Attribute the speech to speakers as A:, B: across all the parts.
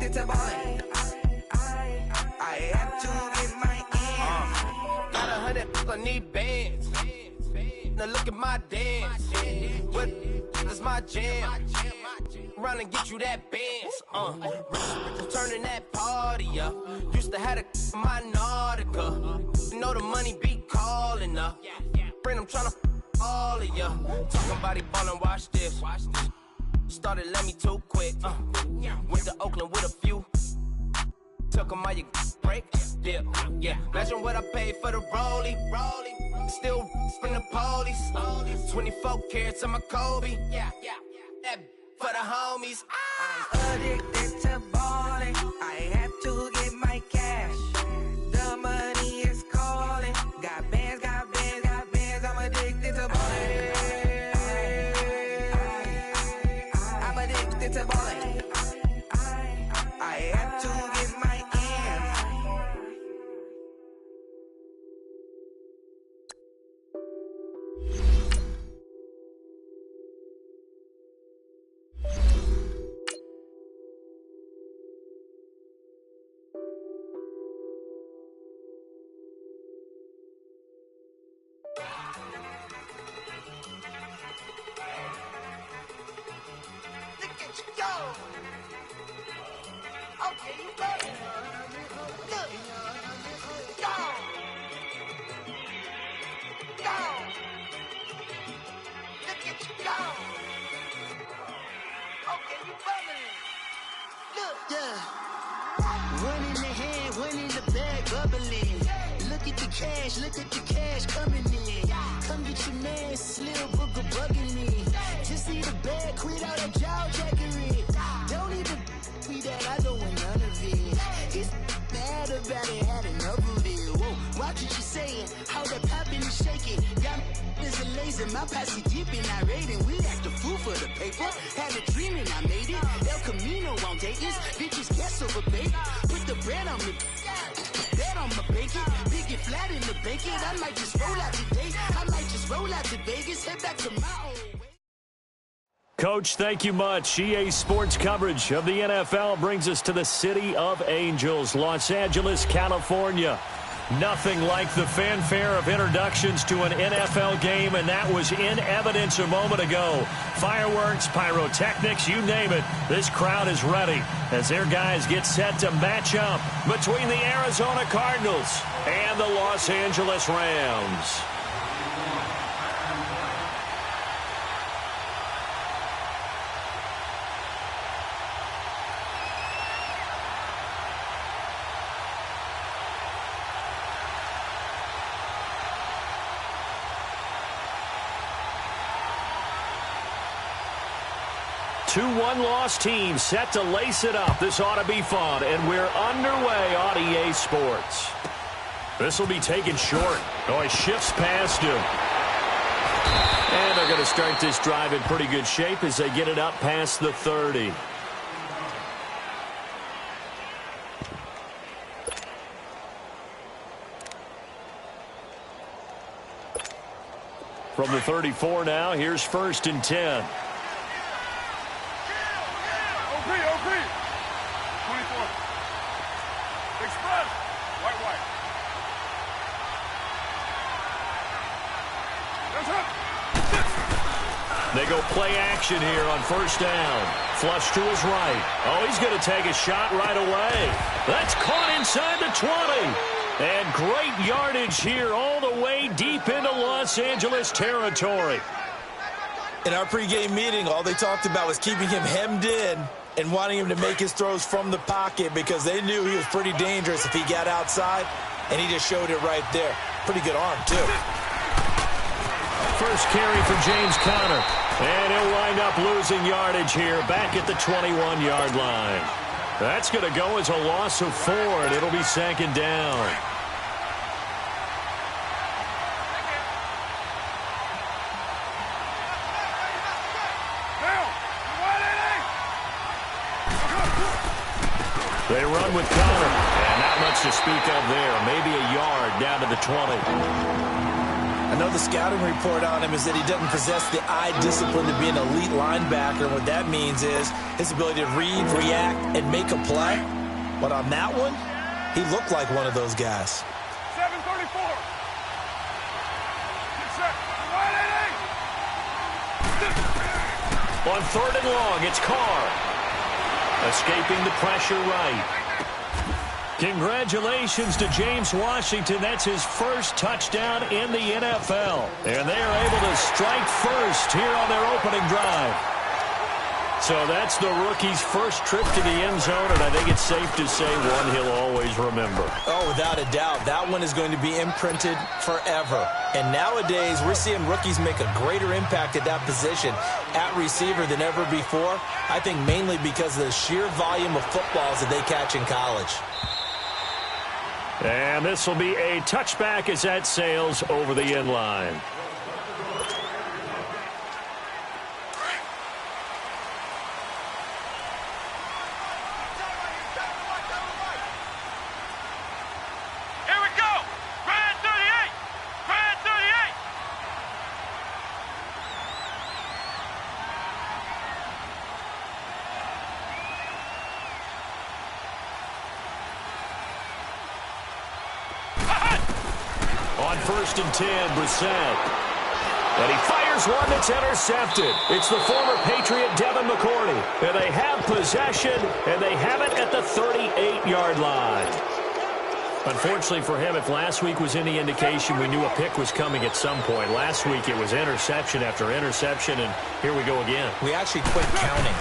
A: addicted to ballin'. I have to get my ends.
B: Got 100, I need bands. Now look at my dance. What is my jam? Run and get you that bands. Turning that party up. Used to have a my Nautica. You know the money be calling up. Friend, I'm tryna all of ya. Talking about he ballin', watch this. Started let me too quick. Went to Oakland with a few. Took 'em all you break. Yeah. Imagine what I paid for the rollie. Still from the police. 24 carats on my Kobe. That for the homies.
A: I'm addicted to ballin'. I have to get my cash. The money is calling. Got bands, got bands, got bands. I'm addicted to ballin'. I'm addicted to ballin'. I have to get my ends. Look at you go. Okay, you ready? Look. Go. Go. Look at you go. Okay, you bubbling. Look.
C: Yeah. One in the hand, one in the bag, bubbling. Look at the cash coming in. Come get your man, Slim Booker bugging me. Just need a bag, quit all that jaw jackery. Don't even be that, I don't want none of it. He's mad about it, had enough of it. Whoa, watch what you saying, how that poppin' and shaking. Got me is a laser, my posse deep and irate. And we act a fool for the paper. Had a dream and I made it. El Camino on Dayton's, bitches guess over bait. Put the bread on me. Bet on my bacon, big and flat in the bacon. I might just roll out today. I might just roll out to Vegas, head back to my own way.
D: Coach, thank you much. EA Sports coverage of the NFL brings us to the City of Angels, Los Angeles, California. Nothing like the fanfare of introductions to an NFL game, and that was in evidence a moment ago. Fireworks, pyrotechnics, you name it. This crowd is ready as their guys get set to match up between the Arizona Cardinals and the Los Angeles Rams. Two one-loss teams set to lace it up. This ought to be fun, and we're underway on EA Sports. This will be taken short. Oh, he shifts past him. And they're going to start this drive in pretty good shape as they get it up past the 30. From the 34 now, here's 1st and 10. They go play action here on 1st down. Flush to his right. Oh, he's going to take a shot right away. That's caught inside the 20. And great yardage here all the way deep into Los Angeles territory.
E: In our pregame meeting, all they talked about was keeping him hemmed in and wanting him to make his throws from the pocket because they knew he was pretty dangerous if he got outside, and he just showed it right there. Pretty good arm, too.
D: First carry for James Conner. And he'll wind up losing yardage here back at the 21-yard line. That's going to go as a loss of 4, and it'll be 2nd down. They run with Conner, and not much to speak of there. Maybe a yard down to the 20.
E: I know the scouting report on him is that he doesn't possess the eye discipline to be an elite linebacker. And what that means is his ability to read, react, and make a play. But on that one, he looked like one of those guys.
F: 734. Get set.
D: On 3rd and long, it's Carr. Escaping the pressure right. Congratulations to James Washington. That's his first touchdown in the NFL. And they are able to strike first here on their opening drive. So that's the rookie's first trip to the end zone, and I think it's safe to say one he'll always remember.
E: Oh, without a doubt. That one is going to be imprinted forever. And nowadays, we're seeing rookies make a greater impact at that position at receiver than ever before. I think mainly because of the sheer volume of footballs that they catch in college.
D: And this will be a touchback as that sails over the end line. On 1st and 10, Brissett. And he fires one that's intercepted. It's the former Patriot Devin McCourty. And they have possession, and they have it at the 38-yard line. Unfortunately for him, if last week was any indication, we knew a pick was coming at some point. Last week it was interception after interception, and here we go again.
E: We actually quit counting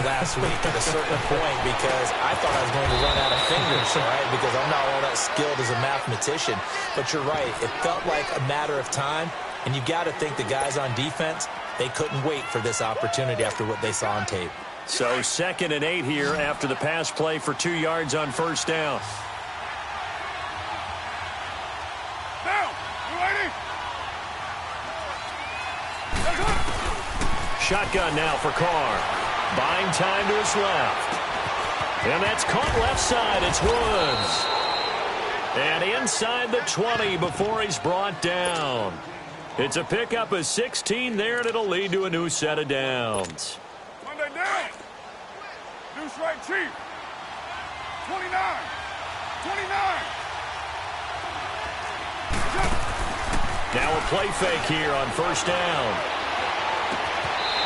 E: last week at a certain point because I thought I was going to run out of fingers, all right, because I'm not all that skilled as a mathematician. But you're right. It felt like a matter of time, and you got to think the guys on defense, they couldn't wait for this opportunity after what they saw on tape.
D: So 2nd and 8 here after the pass play for 2 yards on 1st down. Shotgun now for Carr. Buying time to his left. And that's caught left side. It's Woods. And inside the 20 before he's brought down. It's a pickup of 16 there, and it'll lead to a new set of downs.
F: Monday down. Deuce right, Chief. 29. 29.
D: Now a play fake here on 1st down.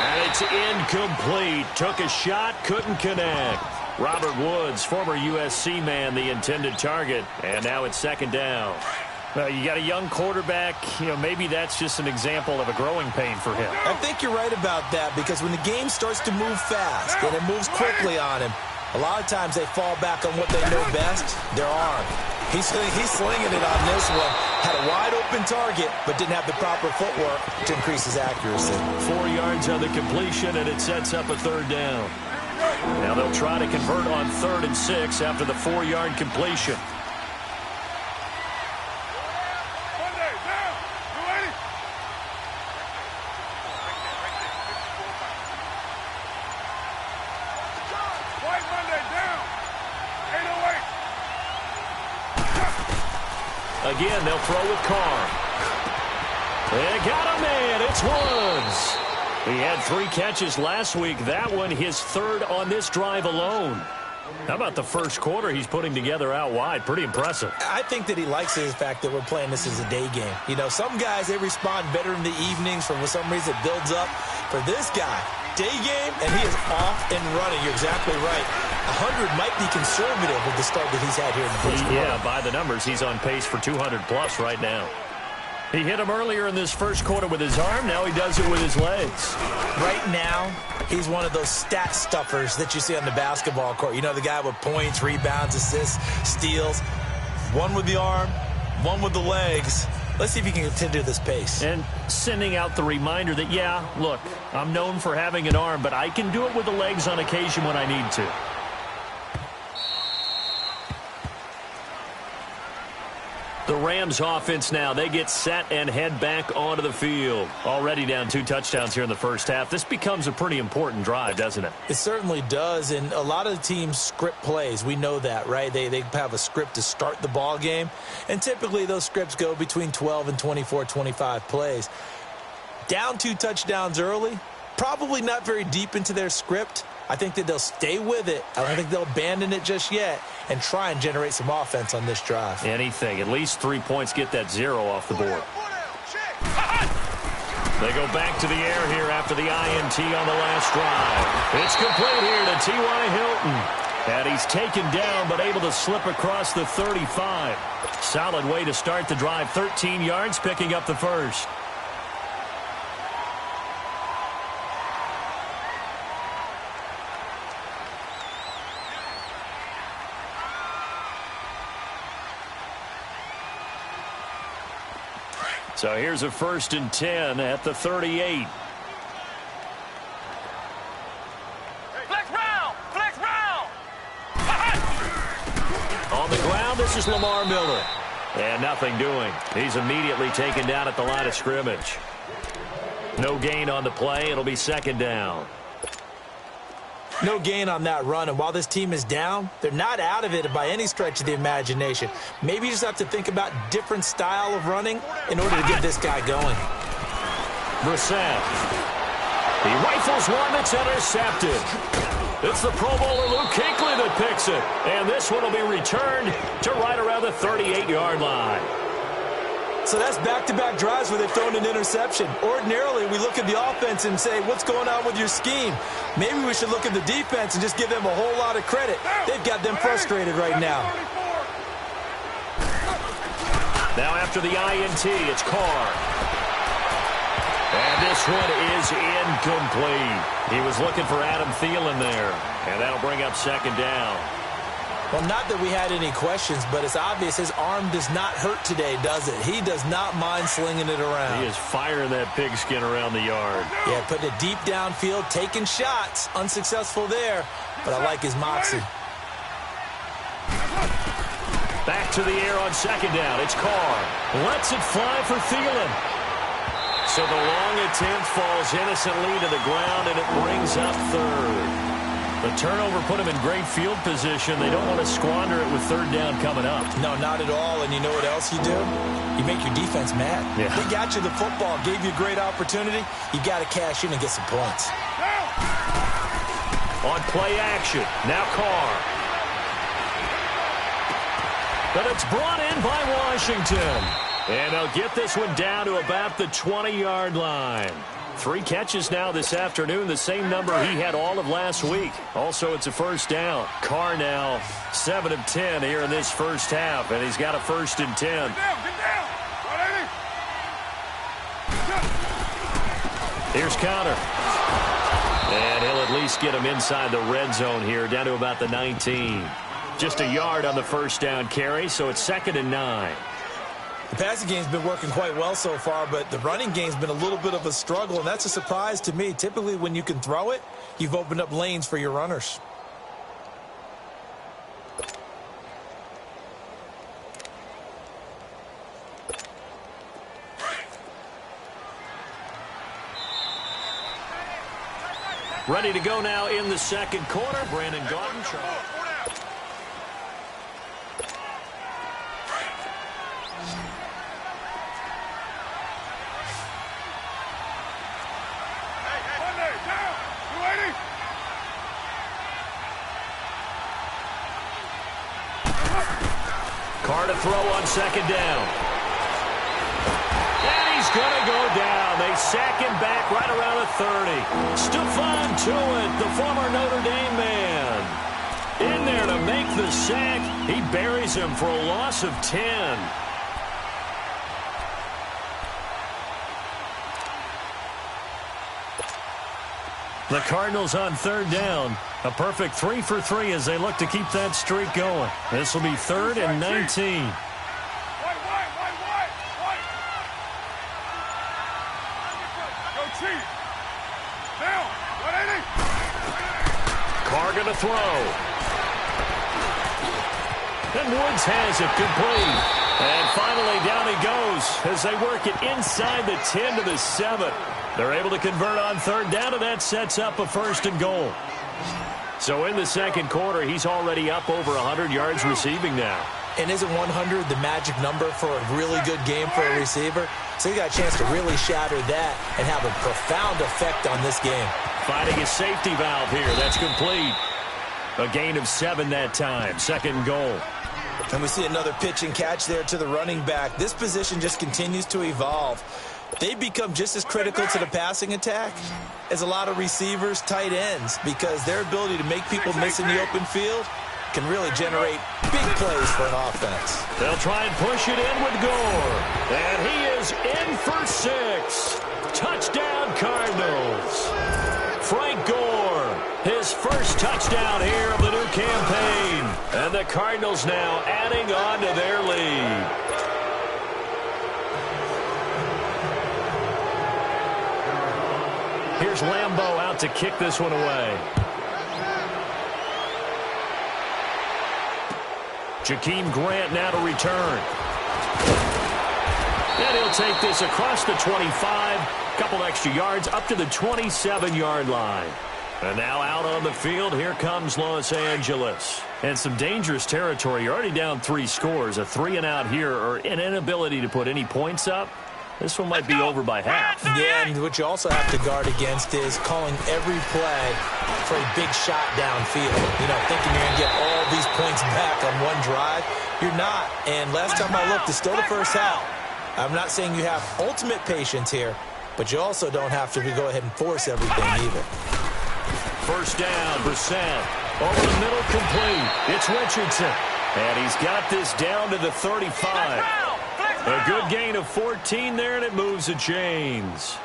D: And it's incomplete. Took a shot, couldn't connect. Robert Woods, former USC man, the intended target. And now it's 2nd down. You got a young quarterback. Maybe that's just an example of a growing pain for him.
E: I think you're right about that because when the game starts to move fast and it moves quickly on him, a lot of times they fall back on what they know best, their arm. He's slinging it on this one. Had a wide-open target, but didn't have the proper footwork to increase his accuracy.
D: 4 yards on the completion, and it sets up a 3rd down. Now they'll try to convert on 3rd and 6 after the 4-yard completion.
F: Monday down. You ready? White Monday down. 808.
D: Again, they'll throw with Carr. They got a man. It's Woods. He had 3 catches last week. That one, his 3rd on this drive alone. How about the first quarter he's putting together out wide? Pretty impressive.
E: I think that he likes the fact that we're playing this as a day game. Some guys, they respond better in the evenings. For some reason, it builds up. For this guy, day game, and he is off and running. You're exactly right. 100 might be conservative with the start that he's had here in the first quarter.
D: Yeah, by the numbers, he's on pace for 200-plus right now. He hit him earlier in this first quarter with his arm. Now he does it with his legs.
E: Right now, he's one of those stat stuffers that you see on the basketball court. The guy with points, rebounds, assists, steals. One with the arm, one with the legs. Let's see if he can continue this pace.
D: And sending out the reminder that, yeah, look, I'm known for having an arm, but I can do it with the legs on occasion when I need to. The Rams offense now, they get set and head back onto the field. Already down 2 touchdowns here in the first half. This becomes a pretty important drive, doesn't it?
E: It certainly does, and a lot of the teams script plays. We know that, right? They have a script to start the ball game, and typically those scripts go between 12 and 24, 25 plays. Down 2 touchdowns early, probably not very deep into their script. I think that they'll stay with it. I don't think they'll abandon it just yet and try and generate some offense on this drive.
D: Anything. At least 3 points get that 0 off the board. They go back to the air here after the INT on the last drive. It's complete here to T.Y. Hilton. And he's taken down but able to slip across the 35. Solid way to start the drive. 13 yards, picking up the first. So here's a 1st and 10 at the 38.
F: Flex round! Flex round!
D: On the ground, this is Lamar Miller. And nothing doing. He's immediately taken down at the line of scrimmage. No gain on the play. It'll be 2nd down.
E: No gain on that run, and while this team is down, they're not out of it by any stretch of the imagination. Maybe you just have to think about different style of running in order to get this guy going.
D: Brissett. He rifles one that's intercepted. It's the Pro Bowler Luke Kuechly that picks it. And this one will be returned to right around the 38-yard line.
E: So that's back-to-back drives where they've thrown an interception. Ordinarily, we look at the offense and say, what's going on with your scheme? Maybe we should look at the defense and just give them a whole lot of credit. They've got them frustrated right now.
D: Now after the INT, it's Carr. And this one is incomplete. He was looking for Adam Thielen there. And that'll bring up 2nd down.
E: Well, not that we had any questions, but it's obvious his arm does not hurt today, does it? He does not mind slinging it around.
D: He is firing that pigskin around the yard.
E: Yeah, putting it deep downfield, taking shots. Unsuccessful there, but I like his moxie.
D: Back to the air on 2nd down. It's Carr. Lets it fly for Thielen. So the long attempt falls innocently to the ground, and it brings up 3rd. The turnover put him in great field position. They don't want to squander it with 3rd down coming up.
E: No, not at all. And you know what else you do? You make your defense mad.
D: Yeah.
E: They got you the football, gave you a great opportunity. You got to cash in and get some points.
D: On play action, now Carr. But it's brought in by Washington. And they'll get this one down to about the 20-yard line. 3 catches now this afternoon, the same number he had all of last week. Also, it's a 1st down. Carr now 7 of 10 here in this first half, and he's got a 1st and 10.
F: Get down!
D: Here's Conner. And he'll at least get him inside the red zone here, down to about the 19. Just a yard on the 1st down carry, so it's 2nd and 9.
E: The passing game's been working quite well so far, but the running game's been a little bit of a struggle, and that's a surprise to me. Typically, when you can throw it, you've opened up lanes for your runners.
D: Ready to go now in the 2nd quarter. Brandon Gaudin. Carr to throw on 2nd down. And he's going to go down. They sack him back right around the 30. Stephon Tuitt, the former Notre Dame man, in there to make the sack. He buries him for a loss of 10. The Cardinals on 3rd down. A perfect 3 for 3 as they look to keep that streak going. This will be 3rd and 19.
F: Go Chief! Down! 180!
D: Carr going to throw. And Woods has it complete. And finally, down he goes as they work it inside the 10 to the 7. They're able to convert on third down, and that sets up a 1st and goal. So in the second quarter, he's already up over 100 yards receiving now.
E: And isn't 100 the magic number for a really good game for a receiver? So he got a chance to really shatter that and have a profound effect on this game.
D: Finding a safety valve here. That's complete. A gain of 7 that time. 2nd and goal.
E: And we see another pitch and catch there to the running back. This position just continues to evolve. They've become just as critical to the passing attack as a lot of receivers, tight ends, because their ability to make people miss in the open field can really generate big plays for an offense.
D: They'll try and push it in with Gore. And he is in for 6. Touchdown, Cardinals. Frank Gore, his first touchdown here of the new campaign. And the Cardinals now adding on to their lead. Here's Lambeau out to kick this one away. Jakeem Grant now to return. And he'll take this across the 25. Couple extra yards up to the 27-yard line. And now out on the field, here comes Los Angeles. And some dangerous territory. You're already down 3 scores. A 3-and-out here, or an inability to put any points up. This one might be over by half.
E: Yeah, and what you also have to guard against is calling every play for a big shot downfield. You know, thinking you're going to get all these points back on one drive. You're not. And last time I looked, it's still the first half. I'm not saying you have ultimate patience here, but you also don't have to go ahead and force everything either.
D: First down, Brissett. Over the middle, complete. It's Richardson. And he's got this down to the 35. A good gain of 14 there, and it moves the chains.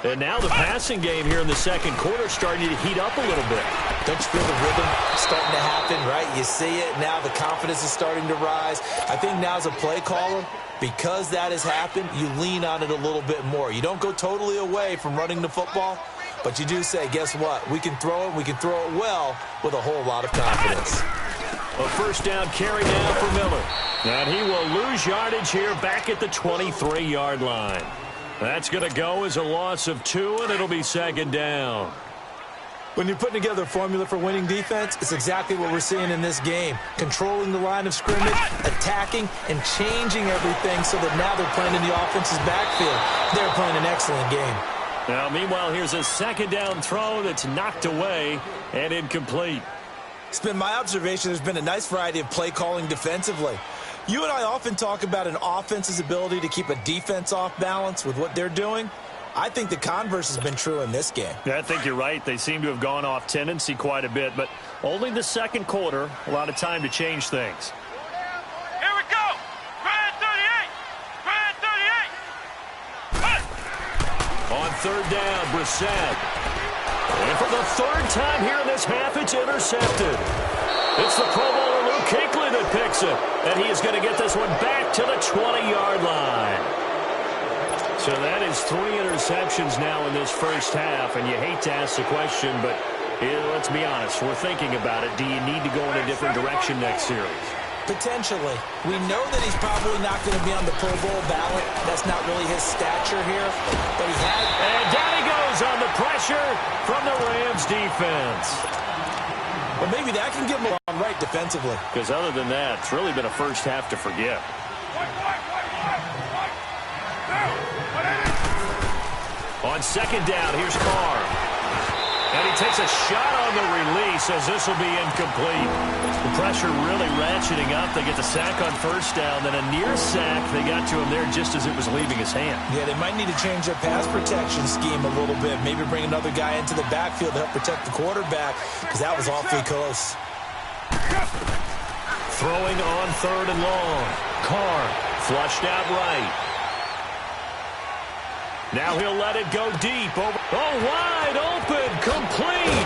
D: And now the passing game here in the second quarter starting to heat up a little bit.
E: Don't you feel the rhythm starting to happen, right? You see it. Now the confidence is starting to rise. I think now as a play caller, because that has happened, you lean on it a little bit more. You don't go totally away from running the football, but you do say, guess what? We can throw it. We can throw it well with a whole lot of confidence.
D: A first down carry now for Miller. And he will lose yardage here back at the 23-yard line. That's going to go as a loss of 2, and it'll be 2nd down.
E: When you're putting together a formula for winning defense, it's exactly what we're seeing in this game. Controlling the line of scrimmage, attacking, and changing everything so that now they're playing in the offense's backfield. They're playing an excellent game.
D: Now, meanwhile, here's a 2nd down throw that's knocked away and incomplete.
E: It's been my observation there's been a nice variety of play calling defensively. You and I often talk about an offense's ability to keep a defense off balance with what they're doing. I think the converse has been true in this game.
D: Yeah, I think you're right. They seem to have gone off tendency quite a bit, but only the second quarter, a lot of time to change things.
F: Here we go. Grand 38. Grand 38.
D: On third down, Brissett. And for the 3rd time here in this half, it's intercepted. It's the Pro Bowler Luke Kuechly that picks it. And he is going to get this one back to the 20-yard line. So that is 3 interceptions now in this first half. And you hate to ask the question, but let's be honest. We're thinking about it. Do you need to go in a different direction next series?
E: Potentially. We know that he's probably not going to be on the Pro Bowl ballot. That's not really his stature here. But he has.
D: And down he goes on the pressure from the Rams defense.
E: Well, maybe that can give him a right defensively.
D: Because other than that, it's really been a first half to forget. On 2nd down, here's Carr. And he takes a shot on the release as this will be incomplete. The pressure really ratcheting up. They get the sack on first down, then a near sack. They got to him there just as it was leaving his hand.
E: Yeah, they might need to change their pass protection scheme a little bit. Maybe bring another guy into the backfield to help protect the quarterback, because that was awfully close.
D: Throwing on 3rd and long. Carr flushed out right. Now he'll let it go deep. Wide open, complete.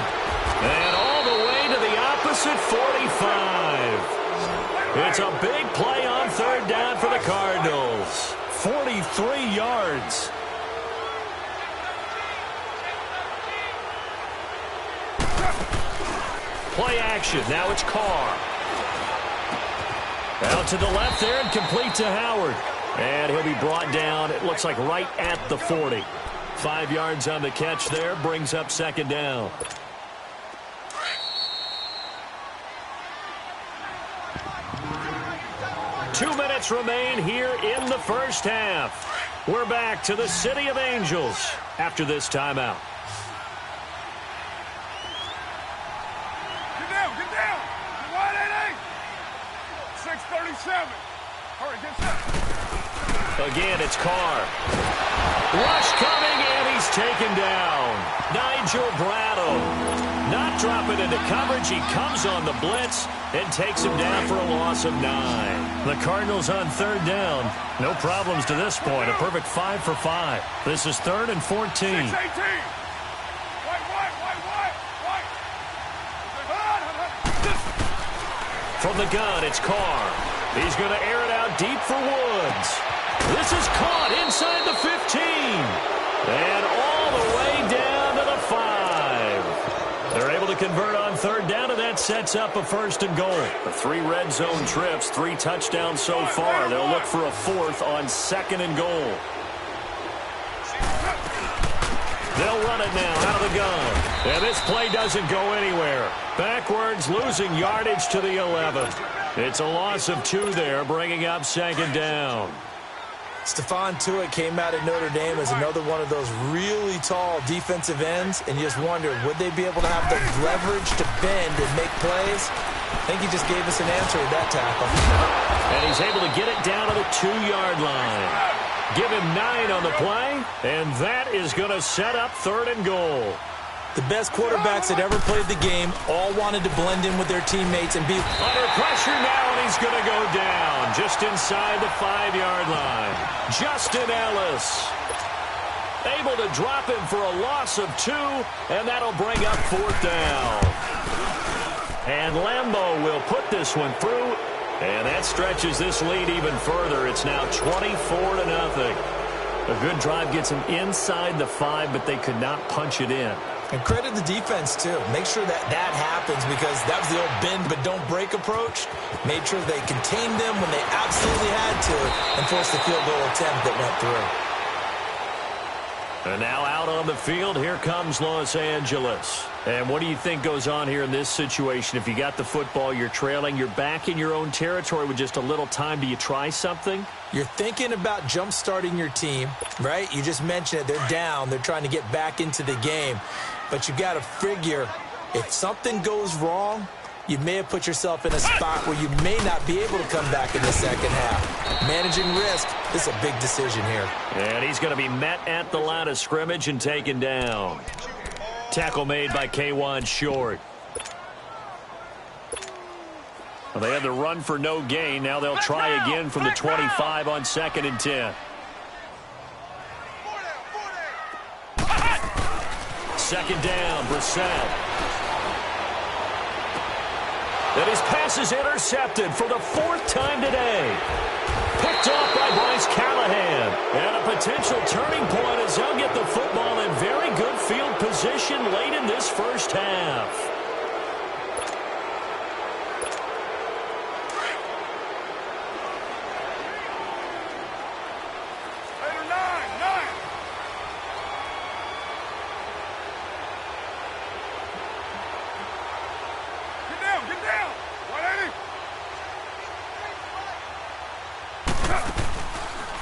D: And all the way to the opposite 45. It's a big play on 3rd down for the Cardinals. 43 yards. Play action. Now it's Carr. Out to the left there and complete to Howard. And he'll be brought down, it looks like right at the 40. 5 yards on the catch there, brings up second down. Two minutes remain here in the first half. We're back to the City of Angels after this timeout.
F: Get down, get down. 188. 637. Hurry, get set.
D: Again, it's Carr. Rush coming, and he's taken down. Nigel Bradham not dropping into coverage. He comes on the blitz and takes him down for a loss of 9. The Cardinals on third down. No problems to this point. A perfect 5 for 5. This is 3rd and 14.
F: 618. White.
D: From the gun, it's Carr. He's going to air it out deep for Woods. This is caught inside the 15. And all the way down to the 5. They're able to convert on third down, and that sets up a 1st and goal. The 3 red zone trips, 3 touchdowns so far. They'll look for a 4th on 2nd and goal. They'll run it now out of the gun. And this play doesn't go anywhere. Backwards, losing yardage to the 11. It's a loss of 2 there, bringing up 2nd down.
E: Stephon Tuitt came out of Notre Dame as another one of those really tall defensive ends, and you just wonder, would they be able to have the leverage to bend and make plays? I think he just gave us an answer with that tackle.
D: And he's able to get it down to the 2-yard line. Give him 9 on the play, and that is going to set up 3rd and goal.
E: The best quarterbacks that ever played the game all wanted to blend in with their teammates and be
D: under pressure now, and he's going to go down just inside the 5-yard line. Justin Ellis able to drop him for a loss of 2, and that'll bring up 4th down. And Lambeau will put this one through, and that stretches this lead even further. It's now 24-0. A good drive gets him inside the 5, but they could not punch it in.
E: And credit the defense, too. Make sure that happens, because that was the old bend but don't break approach. Made sure they contained them when they absolutely had to and forced the field goal attempt that went through.
D: And now out on the field, here comes Los Angeles. And what do you think goes on here in this situation? If you got the football, you're trailing, you're back in your own territory with just a little time. Do you try something?
E: You're thinking about jump-starting your team, right? You just mentioned it. They're down. They're trying to get back into the game. But you got to figure, if something goes wrong, you may have put yourself in a spot where you may not be able to come back in the second half. Managing risk is a big decision here.
D: And he's going to be met at the line of scrimmage and taken down. Tackle made by K'Wan Short. Well, they had the run for no gain. Now they'll try again from the 25 on 2nd and 10. Second down, Brissett. And his pass is intercepted for the 4th time today. Picked off by Bryce Callahan. And a potential turning point as they'll get the football in very good field position late in this first half.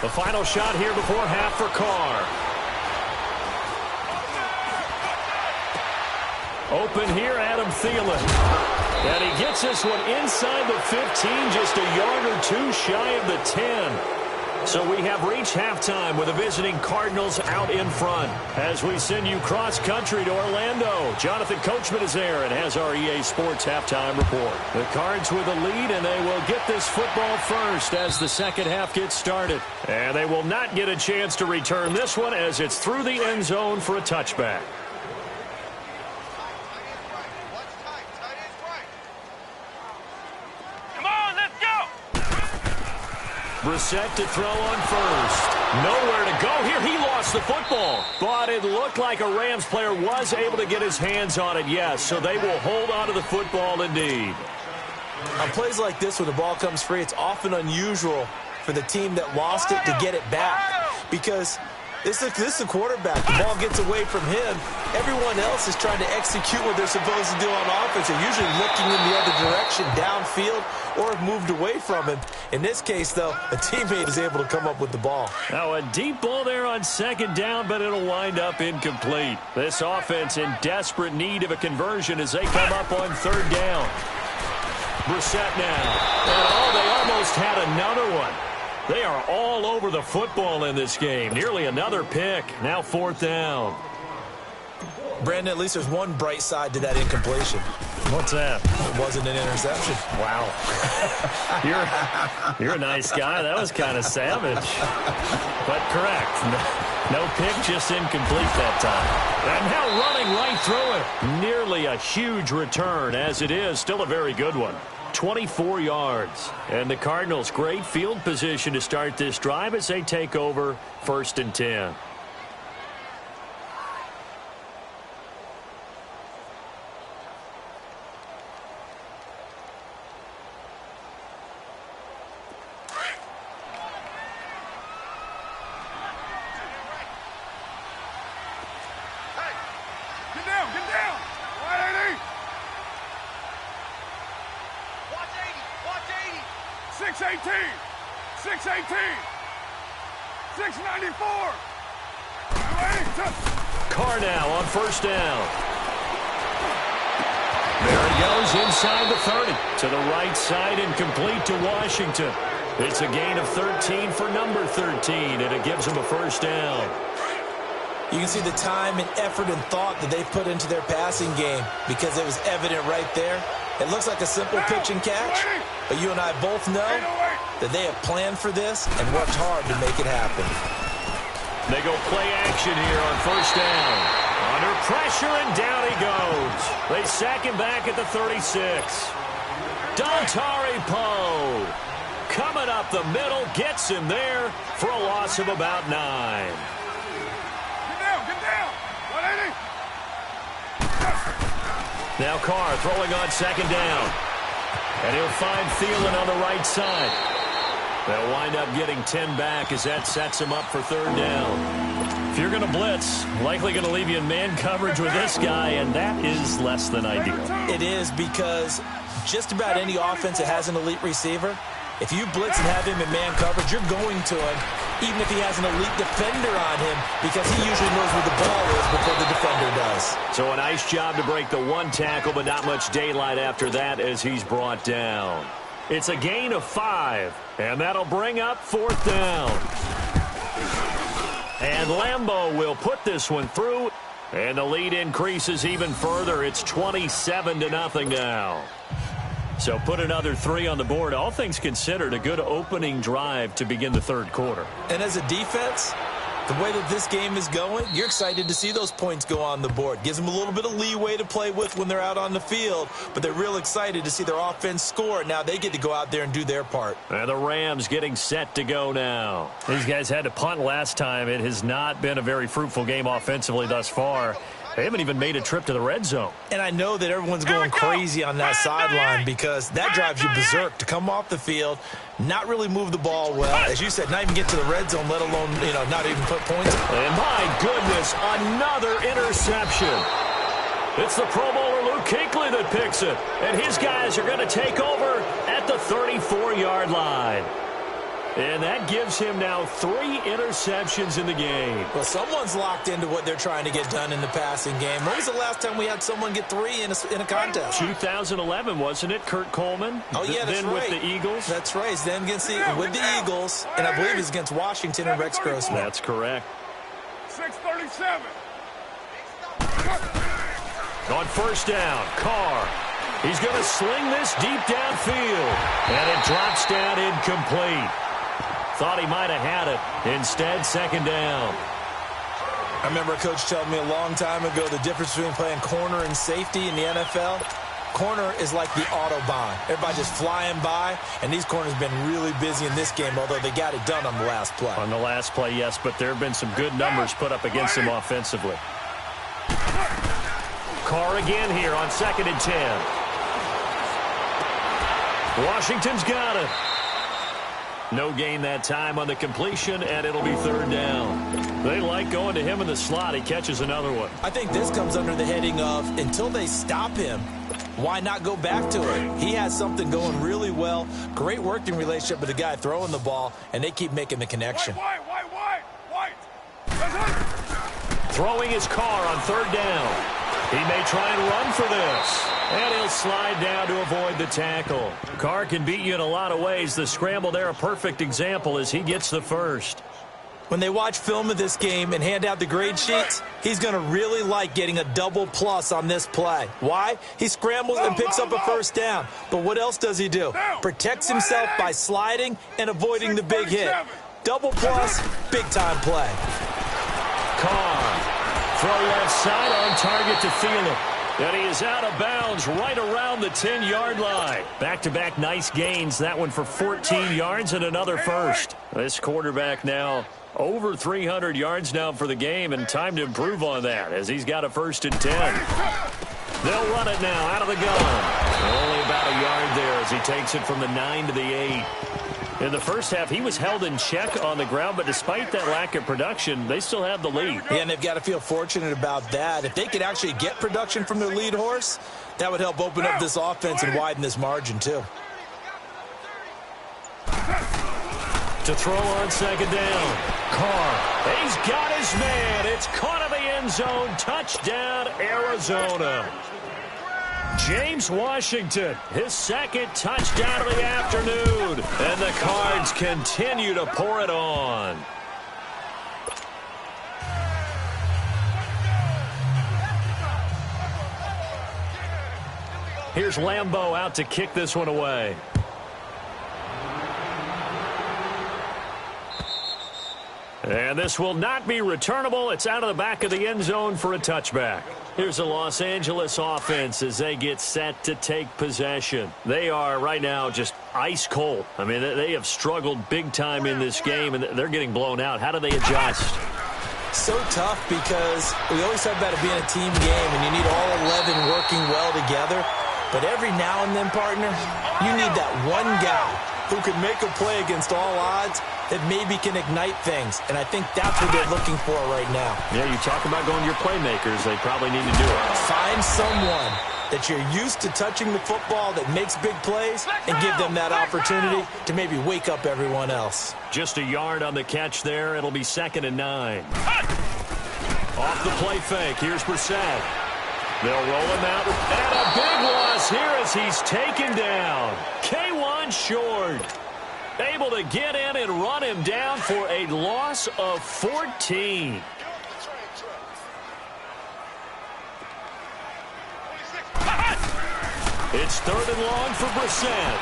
D: The final shot here before half for Carr. Open here, Adam Thielen. And he gets this one inside the 15, just a yard or 2 shy of the 10. So we have reached halftime with the visiting Cardinals out in front. As we send you cross-country to Orlando, Jonathan Coachman is there and has our EA Sports halftime report. The Cards with a lead, and they will get this football first as the second half gets started. And they will not get a chance to return this one as it's through the end zone for a touchback. Brissett to throw on first. Nowhere to go here. He lost the football. But it looked like a Rams player was able to get his hands on it, yes. So they will hold on to the football indeed.
E: On plays like this where the ball comes free, it's often unusual for the team that lost it to get it back because this is a quarterback. The ball gets away from him. Everyone else is trying to execute what they're supposed to do on offense. They're usually looking in the other direction, downfield, or have moved away from him. In this case, though, a teammate is able to come up with the ball.
D: Now a deep ball there on second down, but it'll wind up incomplete. This offense in desperate need of a conversion as they come up on third down. Brissett now. And they almost had another one. They are all over the football in this game. Nearly another pick. Now fourth down.
E: Brandon, at least there's one bright side to that incompletion.
D: What's that?
E: It wasn't an interception.
D: Wow. You're a nice guy. That was kind of savage. But correct. No pick, just incomplete that time. And now running right through it. Nearly a huge return as it is. Still a very good one. 24 yards. And the Cardinals, great field position to start this drive as they take over 1st and 10.
F: Get down. 180. Watch 80. 618. 618. 694. 280.
D: Carr now on first down. There he goes inside the 30. To the right side and complete to Washington. It's a gain of 13 for number 13, and it gives him a first down.
E: You can see the time and effort and thought that they put into their passing game because it was evident right there. It looks like a simple pitch and catch, but you and I both know that they have planned for this and worked hard to make it happen.
D: They go play action here on first down. Under pressure, and down he goes. They sack him back at the 36. Dontari Poe coming up the middle, gets him there for a loss of about 9.
F: Get down. 180.
D: Now Carr throwing on second down. And he'll find Thielen on the right side. They'll wind up getting 10 back as that sets him up for third down. If you're going to blitz, likely going to leave you in man coverage with this guy, and that is less than ideal.
E: It is because just about any offense that has an elite receiver, if you blitz and have him in man coverage, you're going to him, even if he has an elite defender on him, because he usually knows where the ball is before the defender does.
D: So a nice job to break the one tackle, but not much daylight after that as he's brought down. It's a gain of 5, and that'll bring up fourth down. And Lambeau will put this one through, and the lead increases even further. It's 27-0 now. So put another 3 on the board. All things considered, a good opening drive to begin the third quarter.
E: And as a defense, the way that this game is going, you're excited to see those points go on the board. Gives them a little bit of leeway to play with when they're out on the field, but they're real excited to see their offense score. Now they get to go out there and do their part.
D: And the Rams getting set to go now. These guys had to punt last time. It has not been a very fruitful game offensively thus far. They haven't even made a trip to the red zone.
E: And I know that everyone's going crazy on that sideline because that drives you berserk to come off the field, not really move the ball well. As you said, not even get to the red zone, let alone, not even put points.
D: And my goodness, another interception. It's the Pro Bowler Luke Kuechly that picks it. And his guys are going to take over at the 34-yard line. And that gives him now 3 interceptions in the game.
E: Well, someone's locked into what they're trying to get done in the passing game. When was the last time we had someone get 3 in a contest?
D: 2011, wasn't it? Kurt Coleman?
E: Oh, yeah, that's
D: then
E: right.
D: with the Eagles?
E: That's right. Then with the Eagles, and I believe it's against Washington and Rex Grossman.
D: That's correct.
F: 637.
D: On first down, Carr. He's going to sling this deep downfield. And it drops down incomplete. Thought he might have had it. Instead, second down.
E: I remember a coach telling me a long time ago the difference between playing corner and safety in the NFL. Corner is like the Autobahn. Everybody just flying by, and these corners have been really busy in this game, although they got it done on the last play.
D: On the last play, yes, but there have been some good numbers put up against them offensively. Carr again here on 2nd and 10. Washington's got it. No gain that time on the completion, and it'll be third down. They like going to him in the slot. He catches another one.
E: I think this comes under the heading of until they stop him, why not go back to it? He has something going really well. Great working relationship with the guy throwing the ball, and they keep making the connection.
F: White.
D: Throwing his car on third down. He may try and run for this. And he'll slide down to avoid the tackle. Carr can beat you in a lot of ways. The scramble there, a perfect example as he gets the first.
E: When they watch film of this game and hand out the grade sheets, he's going to really like getting a double plus on this play. Why? He scrambles and picks up a first down. But what else does he do? Protects himself by sliding and avoiding the big hit. Double plus, big-time play.
D: Carr, throw left side on target to Thielen. And he is out of bounds right around the 10-yard line. Back-to-back nice gains. That one for 14 yards and another first. This quarterback now over 300 yards now for the game, and time to improve on that as he's got a 1st and 10. They'll run it now out of the gun. Only about a yard there as he takes it from the 9 to the 8. In the first half, he was held in check on the ground, but despite that lack of production, they still have the lead.
E: Yeah, and they've got to feel fortunate about that. If they could actually get production from their lead horse, that would help open up this offense and widen this margin, too.
D: To throw on second down. Carr, he's got his man. It's caught in the end zone. Touchdown, Arizona. James Washington, his second touchdown of the afternoon. And the Cards continue to pour it on. Here's Lambeau out to kick this one away. And this will not be returnable. It's out of the back of the end zone for a touchback. Here's the Los Angeles offense as they get set to take possession. They are right now just ice cold. I mean, they have struggled big time in this game, and they're getting blown out. How do they adjust?
E: So tough because we always talk about it being a team game, and you need all 11 working well together. But every now and then, partner, you need that one guy who can make a play against all odds that maybe can ignite things. And I think that's what they're looking for right now.
D: Yeah, you talk about going to your playmakers. They probably need to do it.
E: Find someone that you're used to touching the football that makes big plays and give them that opportunity to maybe wake up everyone else.
D: Just a yard on the catch there. It'll be 2nd and 9. Off the play fake. Here's Brissett. They'll roll him out. And a big loss here as he's taken down. K1 Short able to get in and run him down for a loss of 14. It's 3rd and long for Brissett.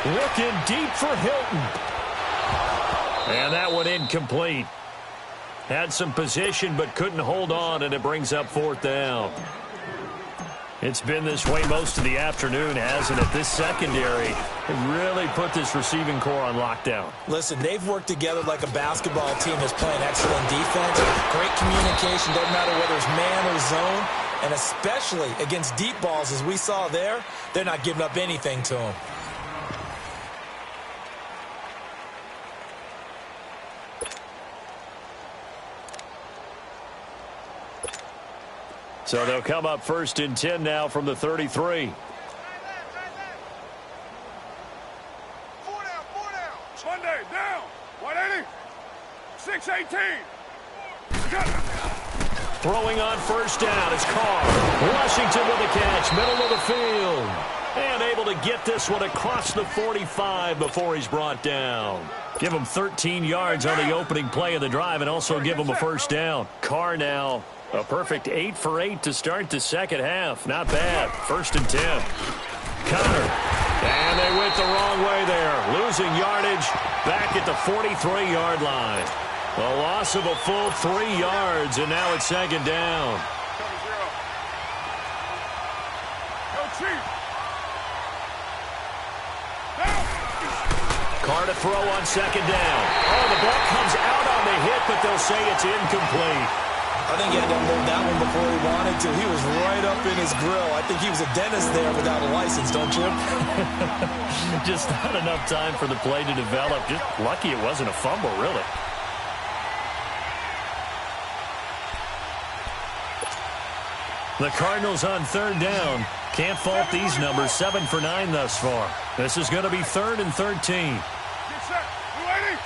D: Looking deep for Hilton. And that one incomplete. Had some position but couldn't hold on, and it brings up 4th down. It's been this way most of the afternoon, hasn't it? This secondary really put this receiving core on lockdown.
E: Listen, they've worked together like a basketball team that's playing excellent defense. Great communication, doesn't matter whether it's man or zone. And especially against deep balls, as we saw there, they're not giving up anything to them.
D: So they'll come up 1st and 10 now from the 33.
F: 4 down. Sunday, down. 180. 618.
D: Throwing on 1st down is Carr. Washington with a catch, middle of the field. And able to get this one across the 45 before he's brought down. Give him 13 yards on the opening play of the drive and also give him a 1st down. Carr now a perfect 8 for 8 to start the second half. Not bad. 1st and 10. Connor. And they went the wrong way there. Losing yardage back at the 43-yard line. A loss of a full 3 yards, and now it's 2nd down. Carr to throw on 2nd down. Oh, the ball comes out on the hit, but they'll say it's incomplete.
E: I think he had to unload that one before he wanted to. He was right up in his grill. I think he was a dentist there without a license, don't you?
D: Just not enough time for the play to develop. Just lucky it wasn't a fumble, really. The Cardinals on third down. Can't fault these numbers. 7 for 9 thus far. This is going to be 3rd and 13.
F: Get set. 280.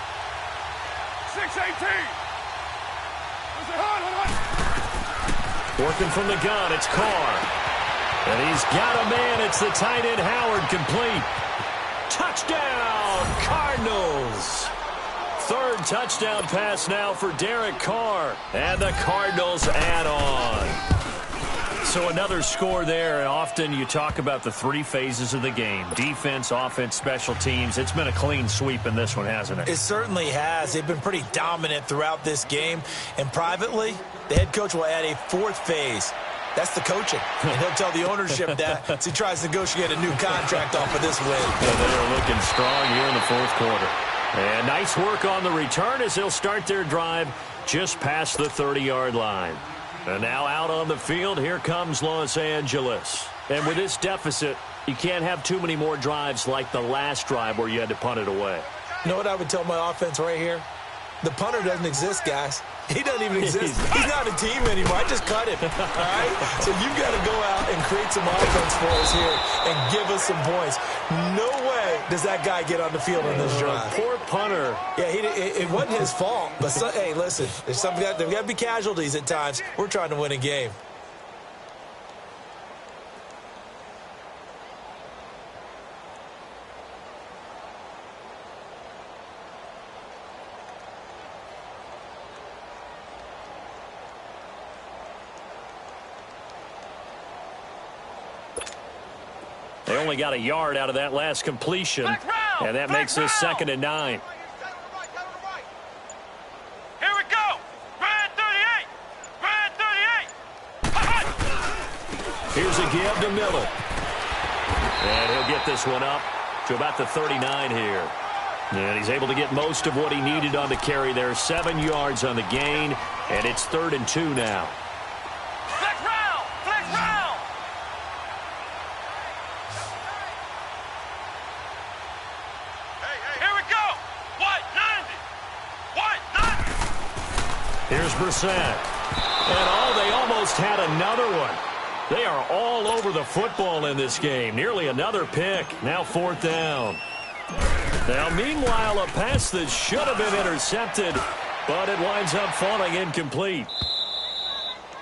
F: 618.
D: Working from the gun, it's Carr. And he's got a man. It's the tight end, Howard, complete. Touchdown, Cardinals. 3rd touchdown pass now for Derek Carr. And the Cardinals add on. So another score there, and often you talk about the 3 phases of the game. Defense, offense, special teams. It's been a clean sweep in this one, hasn't it?
E: It certainly has. They've been pretty dominant throughout this game. And privately, the head coach will add a 4th phase. That's the coaching. And he'll tell the ownership that as he tries to negotiate a new contract off of this win.
D: Yeah, they are looking strong here in the 4th quarter. And nice work on the return as they'll start their drive just past the 30-yard line. And now out on the field, here comes Los Angeles. And with this deficit, you can't have too many more drives like the last drive where you had to punt it away.
E: You know what I would tell my offense right here? The punter doesn't exist, guys. He doesn't even exist. He's not a team anymore. I just cut him. All right? So you've got to go out and create some offense for us here and give us some points. No way does that guy get on the field on this drive.
D: Poor punter.
E: Yeah, it wasn't his fault. But, hey, listen, there's got to be casualties at times. We're trying to win a game.
D: They only got a yard out of that last completion, and that makes this 2nd and 9.
F: Here we go. Red 38. Red 38.
D: Here's a give to Miller. And he'll get this one up to about the 39 here. And he's able to get most of what he needed on the carry there. 7 yards on the gain, and it's 3rd and 2 now.
F: Flex round. Flex round. Here we go. What? 90. What? 90.
D: Here's Brissett. And they almost had another one. They are all over the football in this game. Nearly another pick. Now 4th down. Now, meanwhile, a pass that should have been intercepted, but it winds up falling incomplete.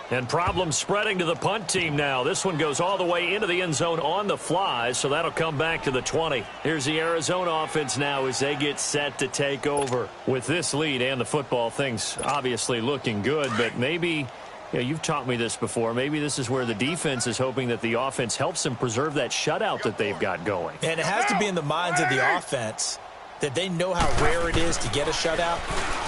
D: And problems spreading to the punt team now. This one goes all the way into the end zone on the fly, so that'll come back to the 20. Here's the Arizona offense now as they get set to take over. With this lead and the football, things obviously looking good, but maybe, you've taught me this before, maybe this is where the defense is hoping that the offense helps them preserve that shutout that they've got going.
E: And it has to be in the minds of the offense that they know how rare it is to get a shutout.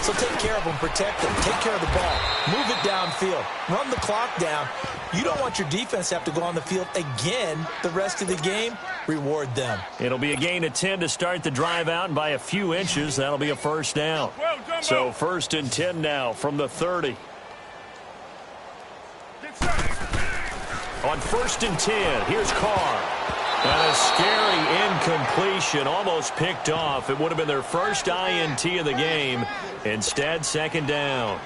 E: So take care of them, protect them, take care of the ball, move it downfield, run the clock down. You don't want your defense to have to go on the field again the rest of the game. Reward them.
D: It'll be a gain of 10 to start the drive out, and by a few inches, that'll be a 1st down. So 1st and 10 now from the 30. On 1st and 10, here's Carr. And a scary incompletion, almost picked off. It would have been their first INT of the game. Instead, 2nd down.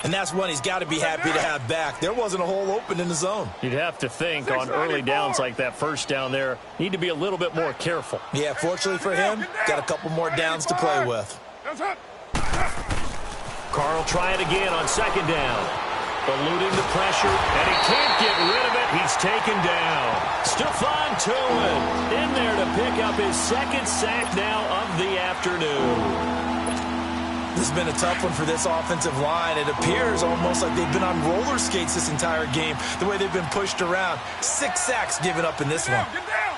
E: And that's one he's got to be happy to have back. There wasn't a hole open in the zone.
D: You'd have to think on early downs like that 1st down there, need to be a little bit more careful.
E: Yeah, fortunately for him, got a couple more downs to play with.
D: Carr try it again on 2nd down. Eluding the pressure, and he can't get rid of it. He's taken down. Stephon Tuitt in there to pick up his 2nd sack now of the afternoon.
E: This has been a tough one for this offensive line. It appears almost like they've been on roller skates this entire game, the way they've been pushed around. 6 sacks given up in this one.
F: Get down.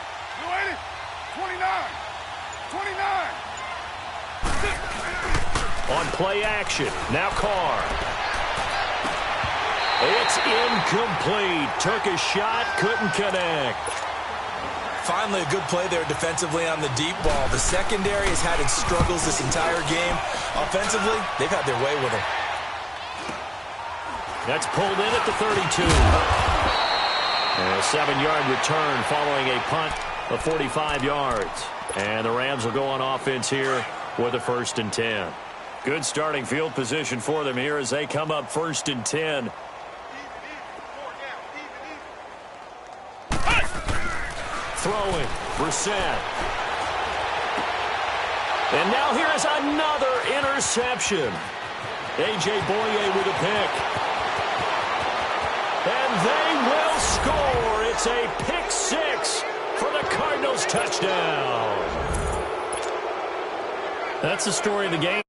F: 29. 29.
D: On play action, now Carr. It's incomplete. Took a shot, couldn't connect.
E: Finally, a good play there defensively on the deep ball. The secondary has had its struggles this entire game. Offensively, they've had their way with him.
D: That's pulled in at the 32. And a 7-yard return following a punt of 45 yards. And the Rams will go on offense here with a 1st and 10. Good starting field position for them here as they come up 1st and 10. Throwing, Brissett. And now here is another interception. A.J. Boye with a pick. And they will score. It's a pick 6 for the Cardinals touchdown. That's the story of the game.